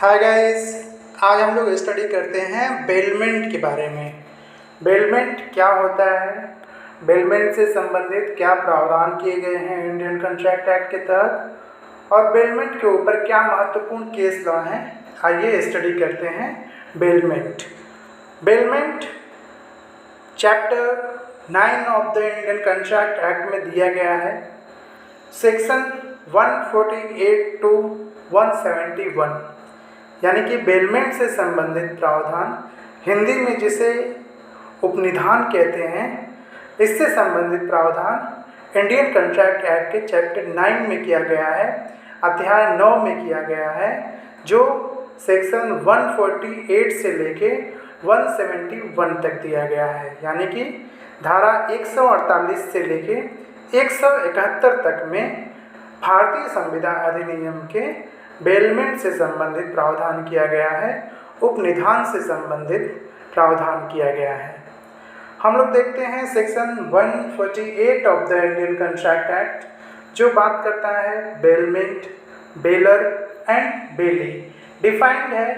Hi guys, आज हम लोग स्टडी करते हैं बेलमेंट के बारे में। बेलमेंट क्या होता है, बेलमेंट से संबंधित क्या प्रावधान किए गए हैं इंडियन कॉन्ट्रैक्ट एक्ट के तहत, और बेलमेंट के ऊपर क्या महत्वपूर्ण केस लॉ हैं। आइए स्टडी करते हैं bailment. Bailment chapter 9 of the Indian contract act में दिया गया है। सेक्शन 148 टू 171 यानी कि बेलमेंट से संबंधित प्रावधान, हिंदी में जिसे उपनिधान कहते हैं, इससे संबंधित प्रावधान इंडियन कॉन्ट्रैक्ट एक्ट के चैप्टर 9 में किया गया है, अध्याय 9 में किया गया है, जो सेक्शन 148 से लेके 171 तक दिया गया है। यानी कि धारा 148 से लेके 171 तक में भारतीय संविधान अधिनियम के बेलमेंट से संबंधित प्रावधान किया गया है, उपनिधान से संबंधित प्रावधान किया गया है। हम लोग देखते हैं section 148 of the Indian contract act, जो बात करता है bailment, bailor and bailee. Defined है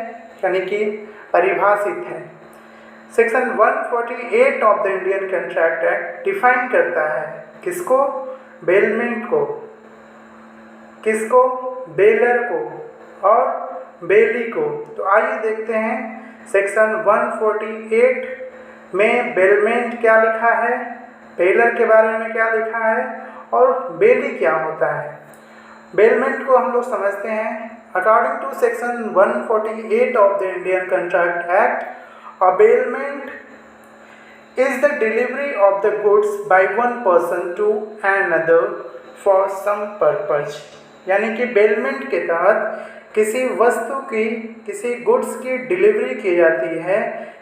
यानी कि परिभाषित है। Section 148 of the Indian contract act define करता है किसको, बेलमेंट को, किसको, बेलर को और बेली को। तो आइए देखते हैं सेक्शन 148 में बेलमेंट क्या लिखा है, बेलर के बारे में क्या लिखा है और बेली क्या होता है। बेलमेंट को हम लोग समझते हैं। According to section 148 of the Indian contract act, a bailment is the delivery of the goods by one person to another for some purpose। यानी कि बेलमेंट के तहत किसी वस्तु की, किसी गुड्स की डिलीवरी की जाती है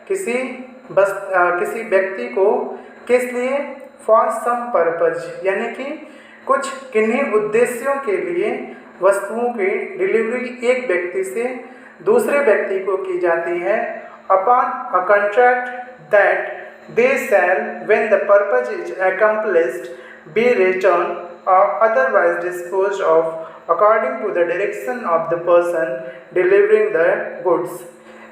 किसी व्यक्ति को, किस लिए, फॉर सम पर्पज, यानी कि कुछ किन्हीं उद्देश्यों के लिए वस्तुओं की डिलीवरी एक व्यक्ति से दूसरे व्यक्ति को की जाती है, upon a contract that they shall, when the purpose is accomplished, be returned or otherwise disposed of according to the direction of the person delivering the goods।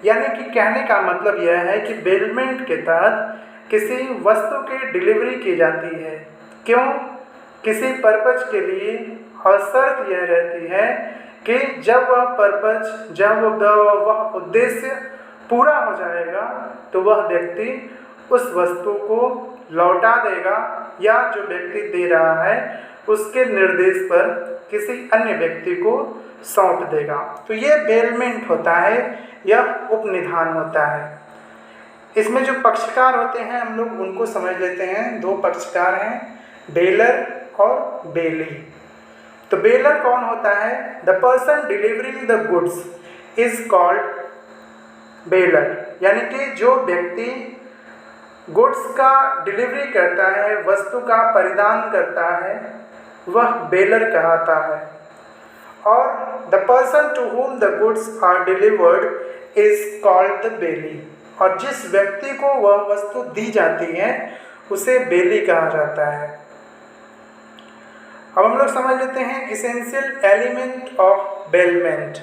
यानी कि कहने का मतलब यह है कि बेलमेंट के तहत किसी वस्तु की डिलीवरी की जाती है, क्यों, किसी पर्पज के लिए, और शर्त यह रहती है कि जब वह पर्पज, जब वह उद्देश्य पूरा हो जाएगा तो वह व्यक्ति उस वस्तु को लौटा देगा या जो व्यक्ति दे रहा है उसके निर्देश पर किसी अन्य व्यक्ति को सौंप देगा। तो ये बेलमेंट होता है, यह उपनिधान होता है। इसमें जो पक्षकार होते हैं हम लोग उनको समझ लेते हैं। दो पक्षकार हैं, बेलर और बेली। तो बेलर कौन होता है? The person delivering the goods is called baler. यानी कि जो व्यक्ति गुड्स का डिलीवरी करता है, वस्तु का परिधान करता है, वह बेलर कहलाता है। और the person to whom the goods are delivered is called the bailee. और जिस व्यक्ति को वह वस्तु दी जाती है उसे बेली कहा जाता है। अब हम लोग समझ लेते हैं इसेंशियल एलिमेंट ऑफ बेलमेंट,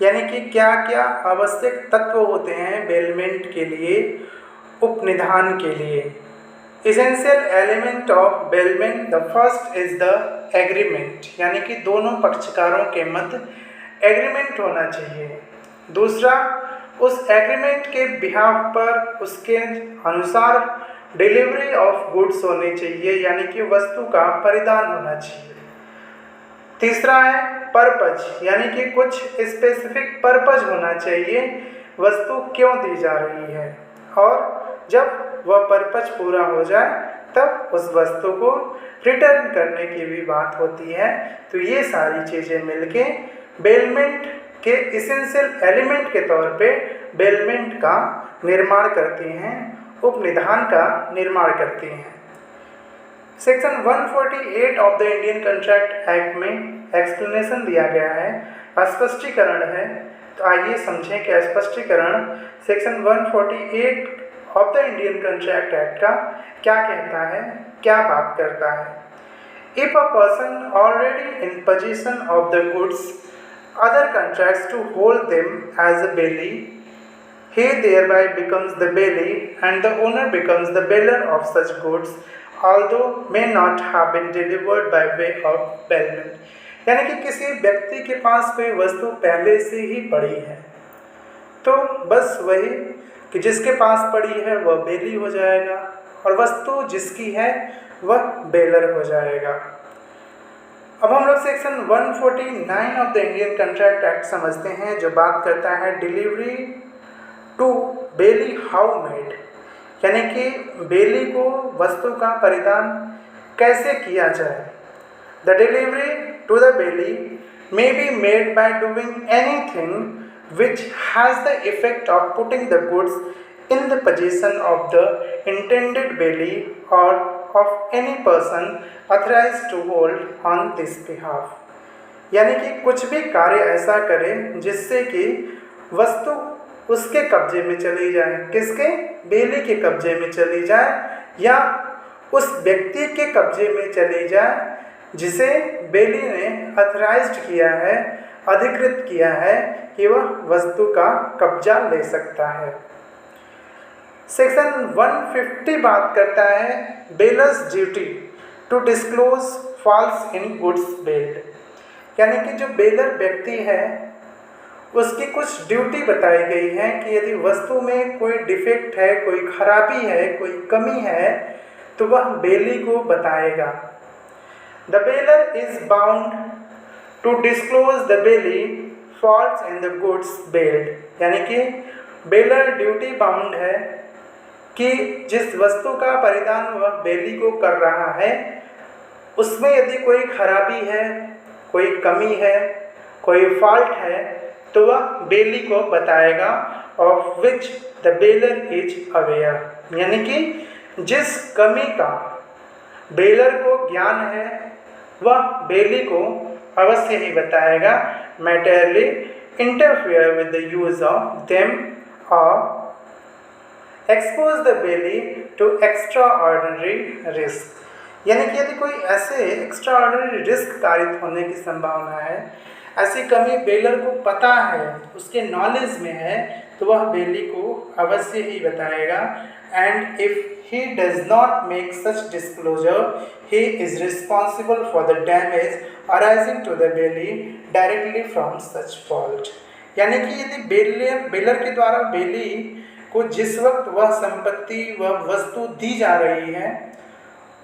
यानी कि क्या क्या आवश्यक तत्व होते हैं बेलमेंट के लिए, उपनिधान के लिए। Essential element of bailment, the first is the agreement, यानी कि दोनों पक्षकारों के मध्य एग्रीमेंट होना चाहिए। दूसरा, उस एग्रीमेंट के बिहाफ पर उसके अनुसार डिलीवरी ऑफ गुड्स होनी चाहिए, यानी कि वस्तु का परिधान होना चाहिए। तीसरा है पर्पज, यानी कि कुछ स्पेसिफिक पर्पज होना चाहिए, वस्तु क्यों दी जा रही है, और जब वह पर्पज पूरा हो जाए तब उस वस्तु को रिटर्न करने की भी बात होती है। तो ये सारी चीज़ें मिलके बेलमेंट के इसेंशियल एलिमेंट के तौर पे बेलमेंट का निर्माण करती हैं, उपनिधान का निर्माण करती हैं। Section 148 of the Indian contract act में एक्सप्लेनेशन दिया गया है, स्पष्टीकरण है। तो आइए समझें कि स्पष्टीकरण section 148 of the Indian contract act का क्या कहता है, क्या बात करता है। If a person already in position of the goods other contracts to hold them as a bailee. He thereby becomes the bailee and the owner becomes the bearer of such goods, although may not have been delivered by way of bailment. यानी कि किसी व्यक्ति के पास कोई वस्तु पहले से ही पड़ी है, तो बस वही कि जिसके पास पड़ी है वह बेली हो जाएगा और वस्तु जिसकी है वह बेलर हो जाएगा। अब हम लोग section 149 of the Indian contract act समझते हैं, जो बात करता है delivery to bailee how made, यानी कि बेली को वस्तु का परिधान कैसे किया जाए। The delivery to the bailee may be made by doing anything which has the effect of putting the goods in the possession of the intended bailee or of any person authorized to hold on this behalf। यानी कि कुछ भी कार्य ऐसा करें जिससे कि वस्तु उसके कब्जे में चली जाए, किसके? बेली के कब्जे में चली जाए या उस व्यक्ति के कब्जे में चली जाए जिसे बेली ने अथराइज्ड किया है, अधिकृत किया है कि वह वस्तु का कब्जा ले सकता है। सेक्शन 150 बात करता है bailor's duty to disclose faults in goods bailed, यानी कि जो बेलर व्यक्ति है उसकी कुछ ड्यूटी बताई गई है कि यदि वस्तु में कोई डिफेक्ट है, कोई खराबी है, कोई कमी है, तो वह बेली को बताएगा। The bailor is bound to disclose the bailee faults in the goods bailed, यानी कि बेलर ड्यूटी बाउंड है कि जिस वस्तु का परिधान वह बेली को कर रहा है उसमें यदि कोई खराबी है, कोई कमी है, कोई फॉल्ट है, तो वह बेली को बताएगा, of which the bailor is aware, यानी कि जिस कमी का बेलर को ज्ञान है वह बेली को अवश्य ही बताएगा। Materially interfere with the use of them or expose the bailee to extraordinary risk, यानी कि यदि कोई ऐसे एक्स्ट्रा ऑर्डिनरी रिस्क कारित होने की संभावना है, ऐसी कमी बेलर को पता है, उसके नॉलेज में है, तो वह बेली को अवश्य ही बताएगा। And if he does not make such disclosure, he is responsible for the damage arising to the bailee directly from such fault। यानी कि यदि बेलर के द्वारा बेली को जिस वक्त वह संपत्ति वह वस्तु दी जा रही है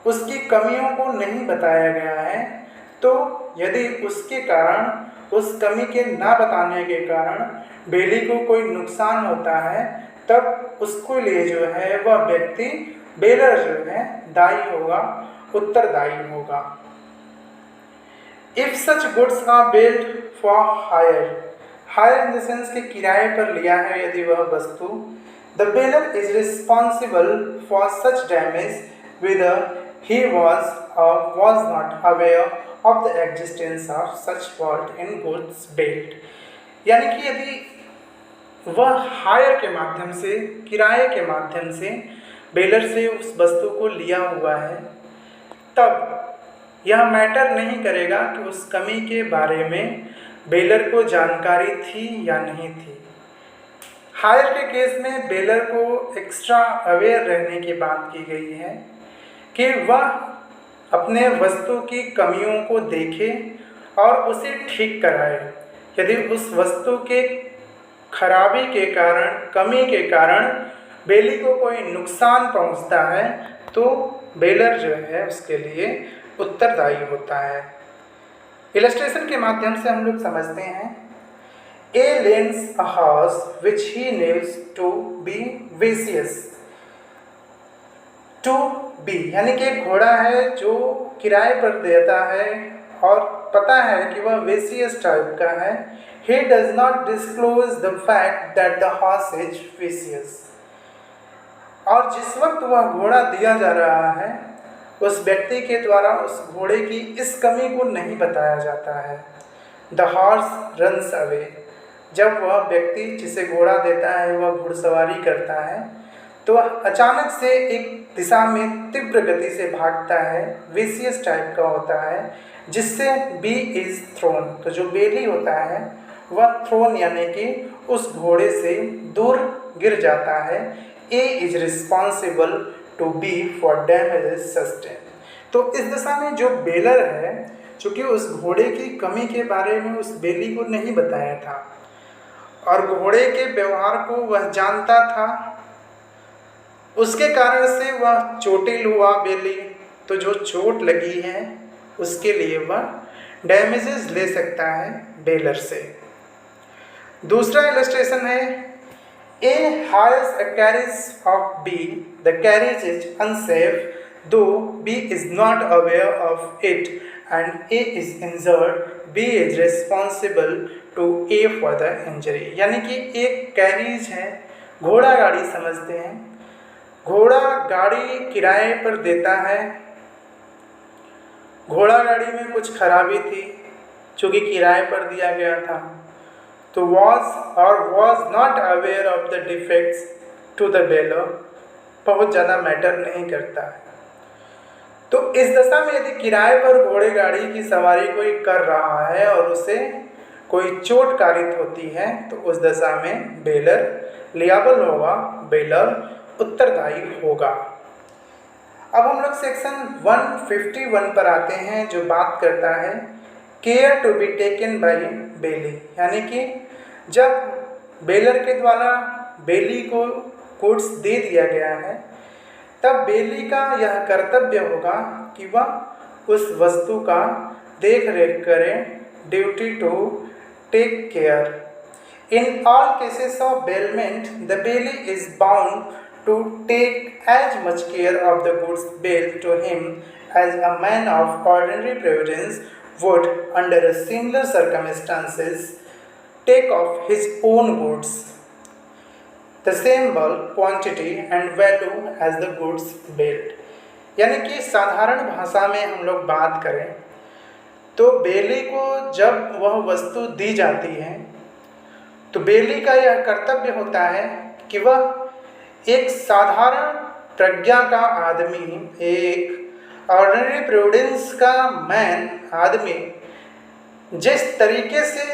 उसकी कमियों को नहीं बताया गया है, तो यदि उसके कारण, उस कमी के ना बताने के कारण बेली को कोई नुकसान होता है, तब उसको लिए जो है वह व्यक्ति बेलर जो है दायी होगा, उत्तरदायी होगा। If such goods are bailed for hire, hire in the sense कि किराए पर लिया है यदि वह वस्तु, the bailor is responsible for such damage whether he was or was not aware of the existence of such fault in goods bailed, यानी कि यदि वह हायर के माध्यम से, किराए के माध्यम से बेलर से उस वस्तु को लिया हुआ है, तब यह मैटर नहीं करेगा कि उस कमी के बारे में बेलर को जानकारी थी या नहीं थी। हायर के केस में बेलर को एक्स्ट्रा अवेयर रहने की बात की गई है कि वह अपने वस्तु की कमियों को देखे और उसे ठीक कराए। यदि उस वस्तु के खराबी के कारण, कमी के कारण बेली को कोई नुकसान पहुंचता है, तो बेलर जो है उसके लिए उत्तरदायी होता है। इलस्ट्रेशन के माध्यम से हम लोग समझते हैं, A lends a horse which he knows to be vicious, to be यानी कि एक घोड़ा है जो किराए पर देता है और पता है कि वह वेसियस टाइप का है। He does not disclose the fact that the horse is vicious, और जिस वक्त वह घोड़ा दिया जा रहा है उस व्यक्ति के द्वारा उस घोड़े की इस कमी को नहीं बताया जाता है। द हॉर्स रन्स अवे, जब वह व्यक्ति जिसे घोड़ा देता है वह घुड़सवारी करता है, तो वह अचानक से एक दिशा में तीव्र गति से भागता है, विशियस टाइप का होता है, जिससे बी इज थ्रोन। तो जो बेली होता है वह थ्रोन यानी कि उस घोड़े से दूर गिर जाता है। A is responsible to B for damages sustained. तो इस दशा में जो बेलर है, चूँकि उस घोड़े की कमी के बारे में उस बेली को नहीं बताया था और घोड़े के व्यवहार को वह जानता था, उसके कारण से वह चोटिल हुआ बेली। तो जो चोट लगी है उसके लिए वह डैमेजेस ले सकता है बेलर से। दूसरा इलस्ट्रेशन है, A hires a carriage of B, the carriage is unsafe though B is not aware of it and A is injured, B is responsible to A for the injury. यानी कि एक carriage है, घोड़ा गाड़ी समझते हैं, घोड़ा गाड़ी किराए पर देता है, घोड़ा गाड़ी में कुछ खराबी थी चूँकि किराए पर दिया गया था, तो was not aware of the defects to the bearer बहुत ज़्यादा मैटर नहीं करता है। तो इस दशा में यदि किराए पर घोड़े गाड़ी की सवारी कोई कर रहा है और उसे कोई चोट कारित होती है तो उस दशा में बेलर लियाबल होगा, बेलर उत्तरदायी होगा। अब हम लोग सेक्शन 151 पर आते हैं जो बात करता है care to be taken by bailee. यानी कि जब बेलर के द्वारा बेली को गुड्स दे दिया गया है तब बेली का यह कर्तव्य होगा कि वह उस वस्तु का देख रेख करें, duty to take care. In all cases of bailment the bailee is bound to take as much care of the goods bailed to him as a man of ordinary prudence would under similar circumstances take of his own goods, the same bulk, quantity and value as the goods bailed। यानी कि साधारण भाषा में हम लोग बात करें तो बेली को जब वह वस्तु दी जाती है तो बेली का यह कर्तव्य होता है कि वह एक साधारण प्रज्ञा का आदमी, एक ऑर्डिनरी प्रूडेंस का मैन आदमी जिस तरीके से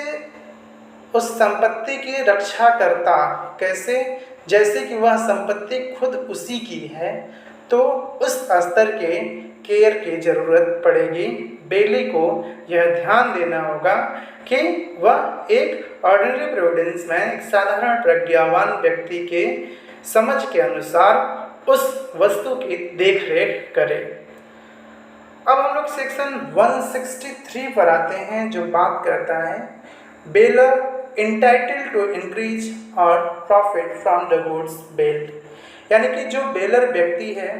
उस संपत्ति की रक्षा करता, कैसे, जैसे कि वह संपत्ति खुद उसी की है, तो उस स्तर के केयर की ज़रूरत पड़ेगी। बेली को यह ध्यान देना होगा कि वह एक ऑर्डिनरी प्रूडेंस मैन, एक साधारण प्रज्ञावान व्यक्ति के समझ के अनुसार उस वस्तु की देख रेख करे। अब हम लोग सेक्शन 163 पर आते हैं जो बात करता है baler entitled to increase or profit from the goods bailed. यानी कि जो बेलर व्यक्ति है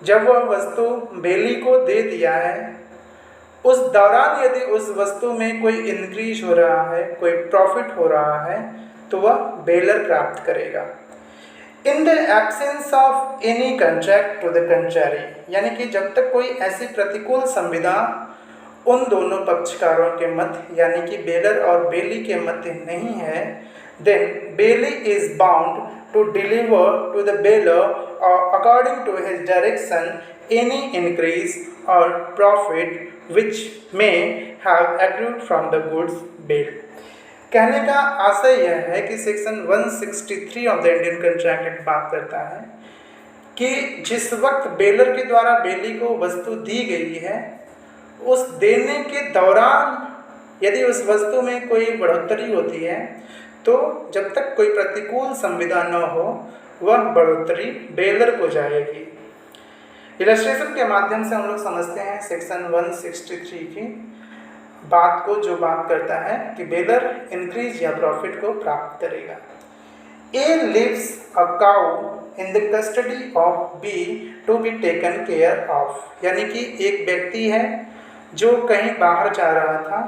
जब वह वस्तु बेली को दे दिया है उस दौरान यदि उस वस्तु में कोई इंक्रीज हो रहा है, कोई प्रॉफिट हो रहा है तो वह बेलर प्राप्त करेगा। In the absence of any contract to the contrary, यानी कि जब तक कोई ऐसी प्रतिकूल संविदा उन दोनों पक्षकारों के मध्य यानी कि बेलर और बेली के मध्य नहीं है, then bailee is bound to deliver to the bailor according to his direction any increase or profit which may have accrued from the goods bailed. कहने का आशय यह है कि section 163 of the Indian contract act बात करता है कि जिस वक्त बेलर के द्वारा बेली को वस्तु दी गई है उस देने के दौरान यदि उस वस्तु में कोई बढ़ोतरी होती है तो जब तक कोई प्रतिकूल संविदा न हो वह बढ़ोतरी बेलर को जाएगी। इलस्ट्रेशन के माध्यम से हम लोग समझते हैं सेक्शन 163 की बात को, जो बात करता है कि बेलर इंक्रीज या प्रॉफिट को प्राप्त करेगा। A leaves a cow in the custody of B to be taken care of. यानी कि एक व्यक्ति है जो कहीं बाहर जा रहा था,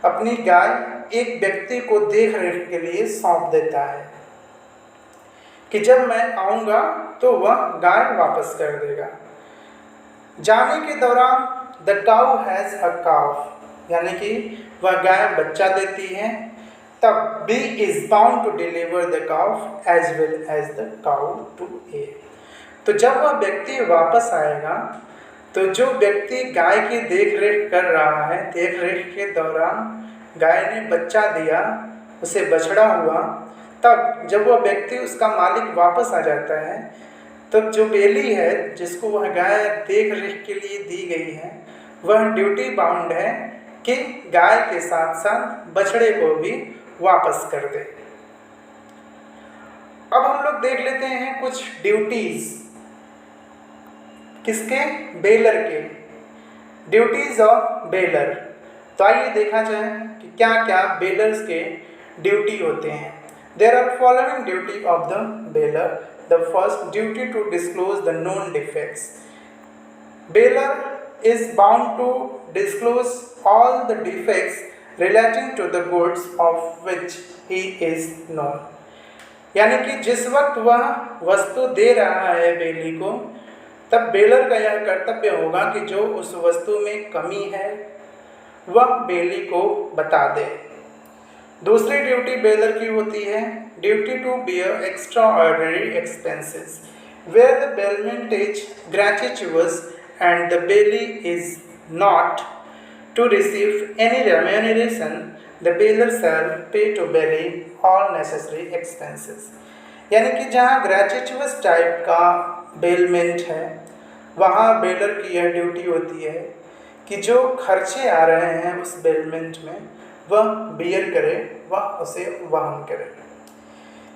अपनी गाय एक व्यक्ति को देख रेख के लिए सौंप देता है कि जब मैं आऊँगा तो वह गाय वापस कर देगा। जाने के दौरान द काउ हैज़ अ काफ, यानी कि वह गाय बच्चा देती है। तब B is bound to deliver the calf as well as the cow to A। तो जब वह व्यक्ति वापस आएगा तो जो व्यक्ति गाय की देख रेख कर रहा है, देख रेख के दौरान गाय ने बच्चा दिया, उसे बछड़ा हुआ, तब जब वह व्यक्ति उसका मालिक वापस आ जाता है तब जो बेली है जिसको वह गाय देख रेख के लिए दी गई है वह ड्यूटी बाउंड है कि गाय के साथ साथ बछड़े को भी वापस कर दे। अब हम लोग देख लेते हैं कुछ ड्यूटीज, किसके? बेलर के। Duties of baler. तो आइए देखा जाए कि क्या क्या बेलर्स के ड्यूटी होते हैं। There are following duty of the bailor. The first, duty to disclose the known defects. Bailor is bound to disclose all the defects relating to the goods of which he is known। यानी कि जिस वक्त वह वस्तु दे रहा है बेली को, तब बेलर का यह कर्तव्य होगा कि जो उस वस्तु में कमी है वह बेली को बता दे। दूसरी ड्यूटी बेलर की होती है duty to bear extraordinary expenses where the bailment is ग्रेचुitous and the bailey is not to receive any remuneration, the bailier shall pay to bailey all necessary expenses। यानी कि जहाँ ग्रेचुitous टाइप का bailment है वहाँ बेलर की यह duty होती है कि जो खर्चे आ रहे हैं उस बेलमेंट में वह बियर करे, वह उसे वहन करे।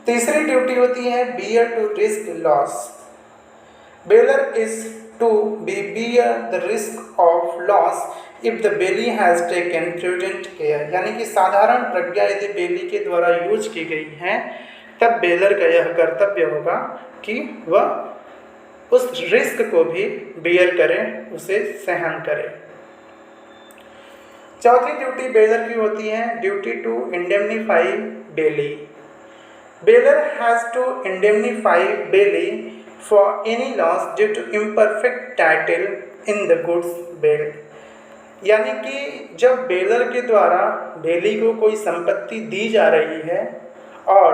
तीसरी ड्यूटी होती है bear to risk loss. Bailor is to bear the risk of loss if the bailey has taken prudent care। यानी कि साधारण प्रज्ञा यदि बेली के द्वारा यूज की गई है तब बेलर का यह कर्तव्य होगा कि वह उस रिस्क को भी बियर करे, उसे सहन करे। चौथी ड्यूटी बेलर की होती है duty to indemnify bailee. Bailor has to indemnify bailee for any loss due to imperfect title in the goods billed। यानी कि जब बेलर के द्वारा बेली को कोई संपत्ति दी जा रही है और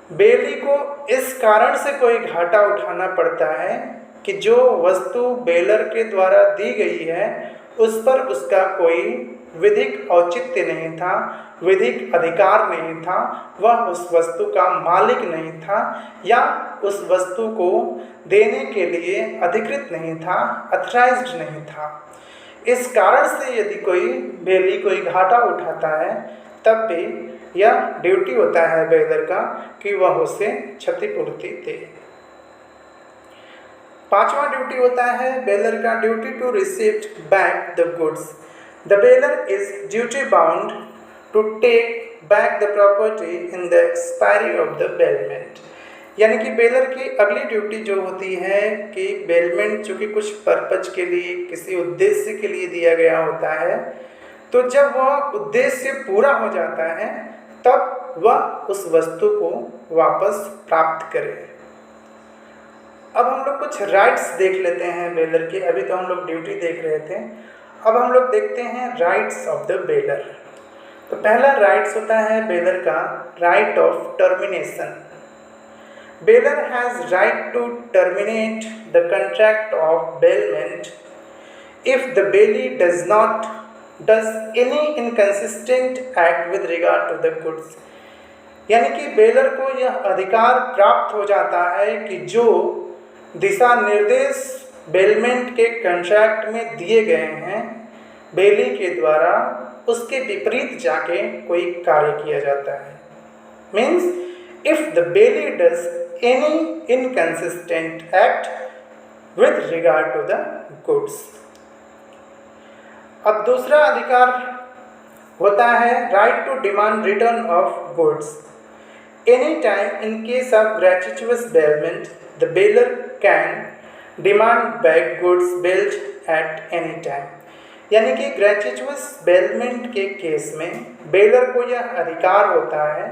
बेली को इस कारण से कोई घाटा उठाना पड़ता है कि जो वस्तु बेलर के द्वारा दी गई है उस पर उसका कोई विधिक औचित्य नहीं था, विधिक अधिकार नहीं था, वह उस वस्तु का मालिक नहीं था या उस वस्तु को देने के लिए अधिकृत नहीं था, अथराइज्ड नहीं था। इस कारण से यदि कोई बेली कोई घाटा उठाता है तब भी यह ड्यूटी होता है बेलर का कि वह उसे क्षतिपूर्ति दे। पांचवा ड्यूटी होता है बेलर का duty to receive back the goods. The bailor is duty bound to take back the property in the expiry of the bailment. यानी कि बेलर की अगली ड्यूटी जो होती है कि बेलमेंट चूँकि कुछ पर्पज के लिए, किसी उद्देश्य के लिए दिया गया होता है, तो जब वह उद्देश्य पूरा हो जाता है तब वह उस वस्तु को वापस प्राप्त करे। अब हम लोग कुछ राइट्स देख लेते हैं बेलर के। अभी तो हम लोग ड्यूटी देख रहे थे, अब हम लोग देखते हैं राइट्स ऑफ द बेलर। तो पहला राइट्स होता है बेलर का right of termination. Bailor has right to terminate the contract of bailment if the bailee does any inconsistent act with regard to the goods। यानी कि बेलर को यह अधिकार प्राप्त हो जाता है कि जो दिशा निर्देश बेलमेंट के कॉन्ट्रैक्ट में दिए गए हैं बेली के द्वारा, उसके विपरीत जाके कोई कार्य किया जाता है। Means if the bailee does any inconsistent act with regard to the goods. अब दूसरा अधिकार होता है right to demand return of goods. Any time in case of ग्रेचुitous bailment the bailor can demand back goods bailed at any time. यानी कि ग्रेचुitous bailment के केस में बेलर को यह अधिकार होता है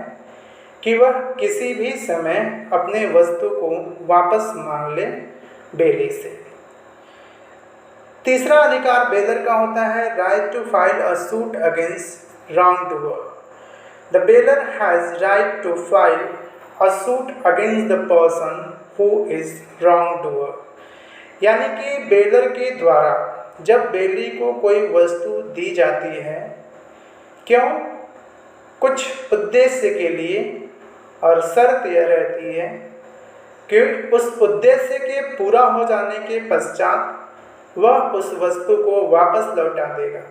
कि वह किसी भी समय अपने वस्तु को वापस मांग ले बेली से। तीसरा अधिकार बेलर का होता है right to file a suit against wrong doer. The bailor has right to file a suit against the person who is wrong doer. यानी कि बेलर के द्वारा जब बेली को कोई वस्तु दी जाती है, क्यों? कुछ उद्देश्य के लिए, और शर्त यह रहती है कि उस उद्देश्य के पूरा हो जाने के पश्चात वह उस वस्तु को वापस लौटा देगा।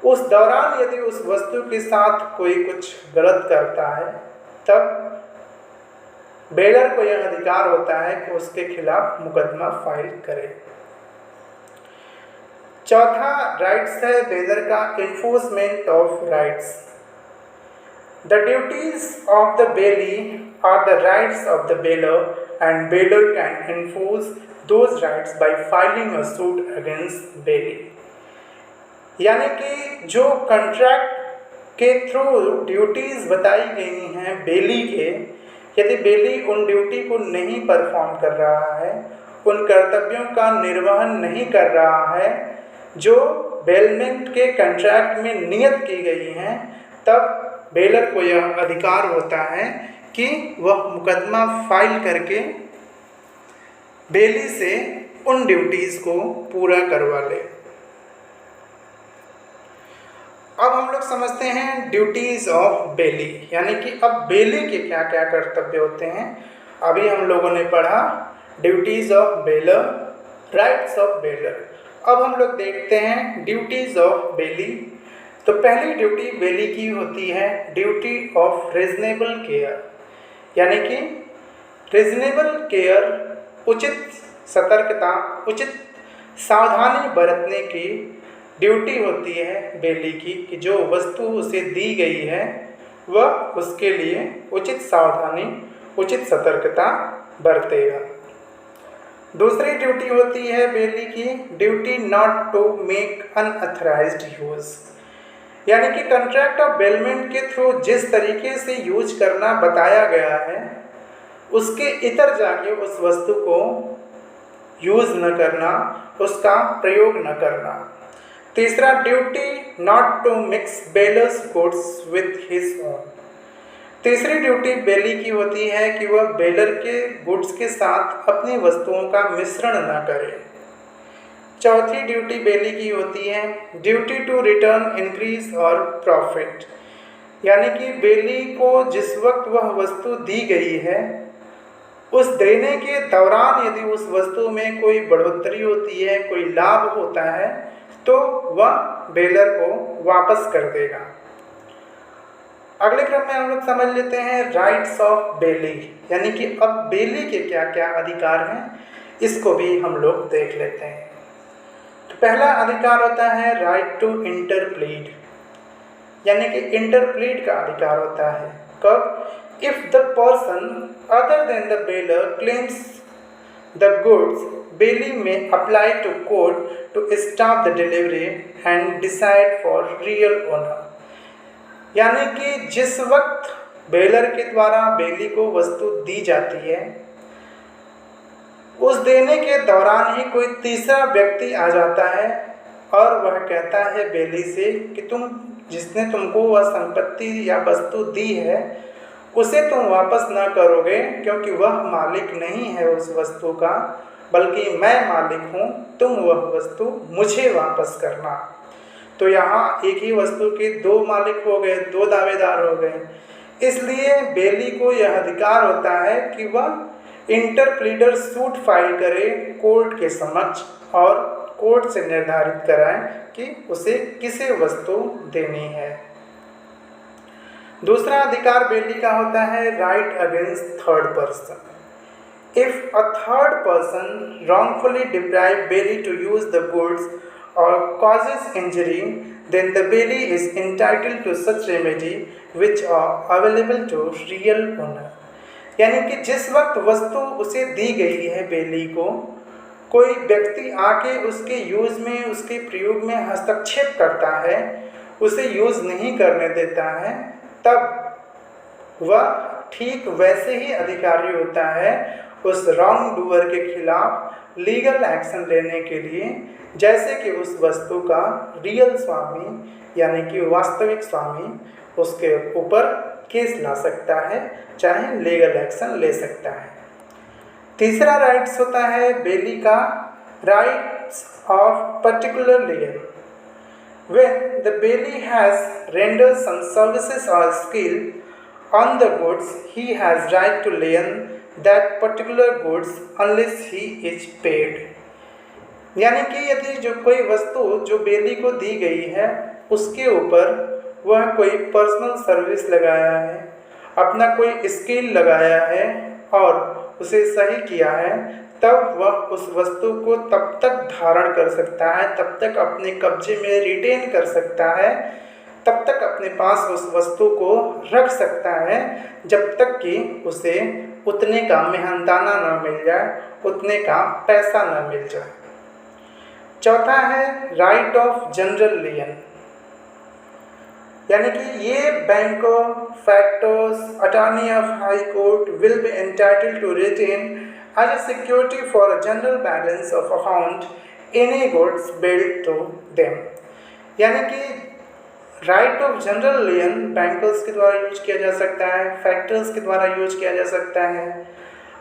उस दौरान यदि उस वस्तु के साथ कोई कुछ गलत करता है, तब बेलर को यह अधिकार होता है कि उसके खिलाफ मुकदमा फाइल करे। चौथा राइट्स है बेलर का, enforcement of rights. The duties of the bailee are the rights of the bailor and bailor can enforce those rights by filing a suit against bailee. यानी कि जो कॉन्ट्रैक्ट के थ्रू ड्यूटीज बताई गई हैं बेली के, यदि बेली उन ड्यूटी को नहीं परफॉर्म कर रहा है, उन कर्तव्यों का निर्वहन नहीं कर रहा है जो बेलमेंट के कॉन्ट्रैक्ट में नियत की गई हैं, तब बेलर को यह अधिकार होता है कि वह मुकदमा फाइल करके बेली से उन ड्यूटीज़ को पूरा करवा ले। अब हम लोग समझते हैं ड्यूटीज़ ऑफ बेली, यानी कि अब बेली के क्या क्या कर्तव्य होते हैं। अभी हम लोगों ने पढ़ा duties of baler, rights of baler. अब हम लोग देखते हैं ड्यूटीज़ ऑफ बेली। तो पहली ड्यूटी बेली की होती है ड्यूटी ऑफ रीजनेबल केयर, यानी कि रीजनेबल केयर, उचित सतर्कता, उचित सावधानी बरतने की ड्यूटी होती है बेली की कि जो वस्तु उसे दी गई है वह उसके लिए उचित सावधानी, उचित सतर्कता बरतेगा। दूसरी ड्यूटी होती है बेली की duty not to make unauthorised use, यानी कि कॉन्ट्रैक्ट ऑफ बेलमेंट के थ्रू जिस तरीके से यूज करना बताया गया है उसके इतर जाके उस वस्तु को यूज़ न करना, उसका प्रयोग न करना। तीसरा duty not to mix bailor's goods with his own. तीसरी ड्यूटी बेली की होती है कि वह बेलर के गुड्स के साथ अपनी वस्तुओं का मिश्रण न करे। चौथी ड्यूटी बेली की होती है duty to return increase or profit, यानी कि बेली को जिस वक्त वह वस्तु दी गई है उस देने के दौरान यदि उस वस्तु में कोई बढ़ोतरी होती है, कोई लाभ होता है, तो वह बेलर को वापस कर देगा। अगले क्रम में हम लोग समझ लेते हैं राइट्स ऑफ बेली, यानी कि अब बेली के क्या क्या अधिकार हैं इसको भी हम लोग देख लेते हैं। तो पहला अधिकार होता है राइट टू इंटरप्लीड, यानी कि इंटरप्लीड का अधिकार होता है। कब? If the person other than the bailor claims the goods, bailee may apply to court to stop the delivery and decide for real owner, यानी कि जिस वक्त बेलर के द्वारा बेली को वस्तु दी जाती है उस देने के दौरान ही कोई तीसरा व्यक्ति आ जाता है और वह कहता है बेली से कि तुम जिसने तुमको वह संपत्ति या वस्तु दी है उसे तुम वापस न करोगे क्योंकि वह मालिक नहीं है उस वस्तु का, बल्कि मैं मालिक हूँ, तुम वह वस्तु मुझे वापस करना। तो यहाँ एक ही वस्तु के दो मालिक हो गए, दो दावेदार हो गए। इसलिए बेली को यह अधिकार होता है कि वह इंटरप्लीडर सूट फाइल करे कोर्ट के समक्ष और कोर्ट से निर्धारित कराए कि उसे किसे वस्तु देनी है। दूसरा अधिकार बेली का होता है right against third person. If a third person wrongfully deprive bailee to use the goods or causes injury, then the bailee is entitled to such remedy which are available to real owner। यानी कि जिस वक्त वस्तु उसे दी गई है बेली को, कोई व्यक्ति आके उसके यूज़ में, उसके प्रयोग में हस्तक्षेप करता है, उसे यूज़ नहीं करने देता है, तब वह ठीक वैसे ही अधिकारी होता है उस रॉन्ग डूअर के खिलाफ लीगल एक्शन लेने के लिए जैसे कि उस वस्तु का रियल स्वामी यानी कि वास्तविक स्वामी उसके ऊपर केस ला सकता है, चाहे लीगल एक्शन ले सकता है। तीसरा राइट्स होता है बेली का rights of particular layer. When the bailee has rendered some services or skill on the goods, he has right to lien that particular goods unless he is paid। यानी कि यदि जो कोई वस्तु जो बेली को दी गई है उसके ऊपर वह कोई पर्सनल सर्विस लगाया है, अपना कोई स्किल लगाया है और उसे सही किया है, तब वह उस वस्तु को तब तक धारण कर सकता है, तब तक अपने कब्जे में रिटेन कर सकता है, तब तक अपने पास उस वस्तु को रख सकता है जब तक कि उसे उतने का मेहनताना न मिल जाए, उतने का पैसा न मिल जाए। चौथा है राइट ऑफ जनरल लियन, यानी कि ये बैंकों, factors, attorney of high court will be entitled to retain as a security for a general balance of account any goods billed to them। यानी कि राइट ऑफ जनरल लियन बैंकर्स के द्वारा use किया जा सकता है, फैक्टर्स के द्वारा यूज किया जा सकता है,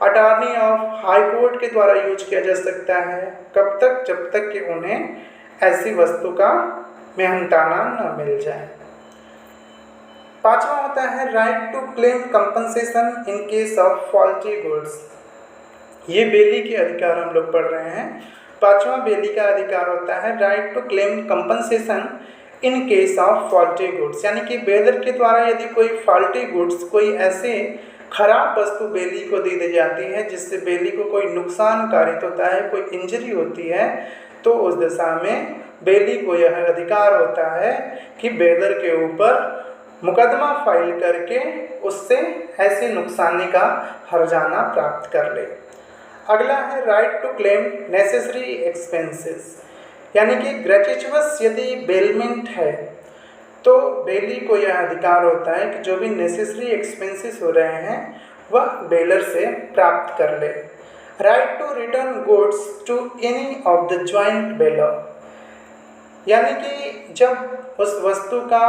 अटॉर्नी ऑफ हाई कोर्ट के द्वारा यूज किया जा सकता है। कब तक? जब तक कि उन्हें ऐसी वस्तु का मेहनताना न मिल जाए। पांचवा होता है right to claim compensation in case of faulty goods. ये बेली के अधिकार हम लोग पढ़ रहे हैं। पांचवा बेली का अधिकार होता है right to claim compensation in case of faulty goods, यानी कि बेलर के द्वारा यदि कोई फॉल्टी गुड्स, कोई ऐसे खराब वस्तु बेली को दी जाती है जिससे बेली को कोई नुकसान कारित होता है, कोई इंजरी होती है, तो उस दशा में बेली को यह अधिकार होता है कि बेलर के ऊपर मुकदमा फाइल करके उससे ऐसे नुकसानी का हर्जाना प्राप्त कर ले। अगला है right to claim necessary expenses, यानी कि ग्रेचुइटस यदि बेलमेंट है तो बेली को यह अधिकार होता है कि जो भी नेसेसरी एक्सपेंसेस हो रहे हैं वह बेलर से प्राप्त कर ले। Right to return goods to any of the joint bailor, यानी कि जब उस वस्तु का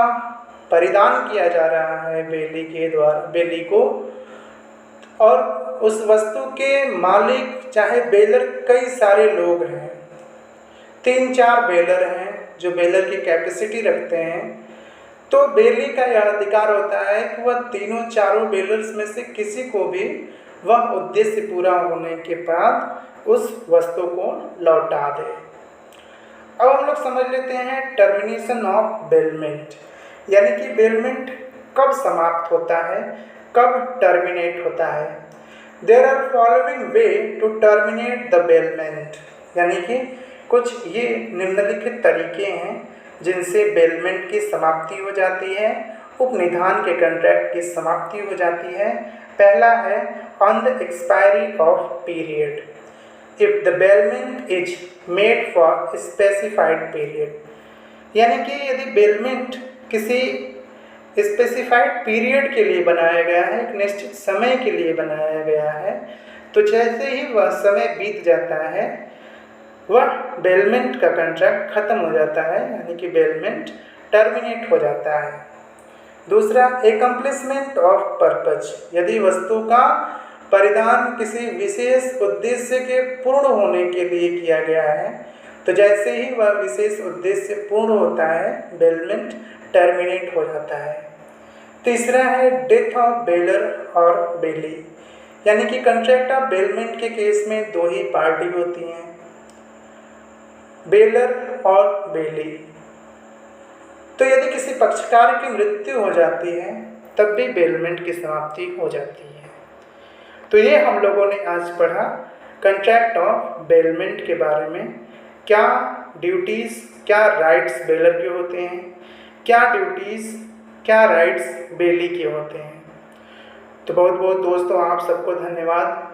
परिधान किया जा रहा है बेली के द्वारा, बेली को, और उस वस्तु के मालिक चाहे बेलर कई सारे लोग हैं, 3-4 बेलर हैं जो बेलर की कैपेसिटी रखते हैं, तो बेली का यह अधिकार होता है कि वह तीनों चारों बेलर्स में से किसी को भी वह उद्देश्य पूरा होने के बाद उस वस्तु को लौटा दे। अब हम लोग समझ लेते हैं टर्मिनेशन ऑफ बेलमेंट, यानी कि बेलमेंट कब समाप्त होता है, कब टर्मिनेट होता है। There are following way to terminate the bailment, यानी कि कुछ ये निम्नलिखित तरीके हैं जिनसे बेलमेंट की समाप्ति हो जाती है, उपनिधान के कॉन्ट्रैक्ट की समाप्ति हो जाती है। पहला है on the expiry of period, if the bailment is made for specified period, यानी कि यदि बेलमेंट किसी स्पेसिफाइड पीरियड के लिए बनाया गया है, एक निश्चित समय के लिए बनाया गया है, तो जैसे ही वह समय बीत जाता है वह बेलमेंट का कॉन्ट्रैक्ट खत्म हो जाता है, यानी कि बेलमेंट टर्मिनेट हो जाता है। दूसरा एकम्प्लिसमेंट ऑफ पर्पज, यदि वस्तु का परिधान किसी विशेष उद्देश्य के पूर्ण होने के लिए किया गया है, तो जैसे ही वह विशेष उद्देश्य पूर्ण होता है बेलमेंट टर्मिनेट हो जाता है। तीसरा है डेथ ऑफ बेलर और बेली, यानी कि कॉन्ट्रैक्ट ऑफ बेलमेंट के केस में दो ही पार्टी होती हैं, बेलर और बेली। तो यदि किसी पक्षकार की मृत्यु हो जाती है तब भी बेलमेंट की समाप्ति हो जाती है। तो ये हम लोगों ने आज पढ़ा कॉन्ट्रैक्ट ऑफ बेलमेंट के बारे में, क्या ड्यूटीज़, क्या राइट्स बेलर के होते हैं, क्या ड्यूटीज़, क्या राइट्स बेली के होते हैं। तो बहुत बहुत दोस्तों आप सबको धन्यवाद।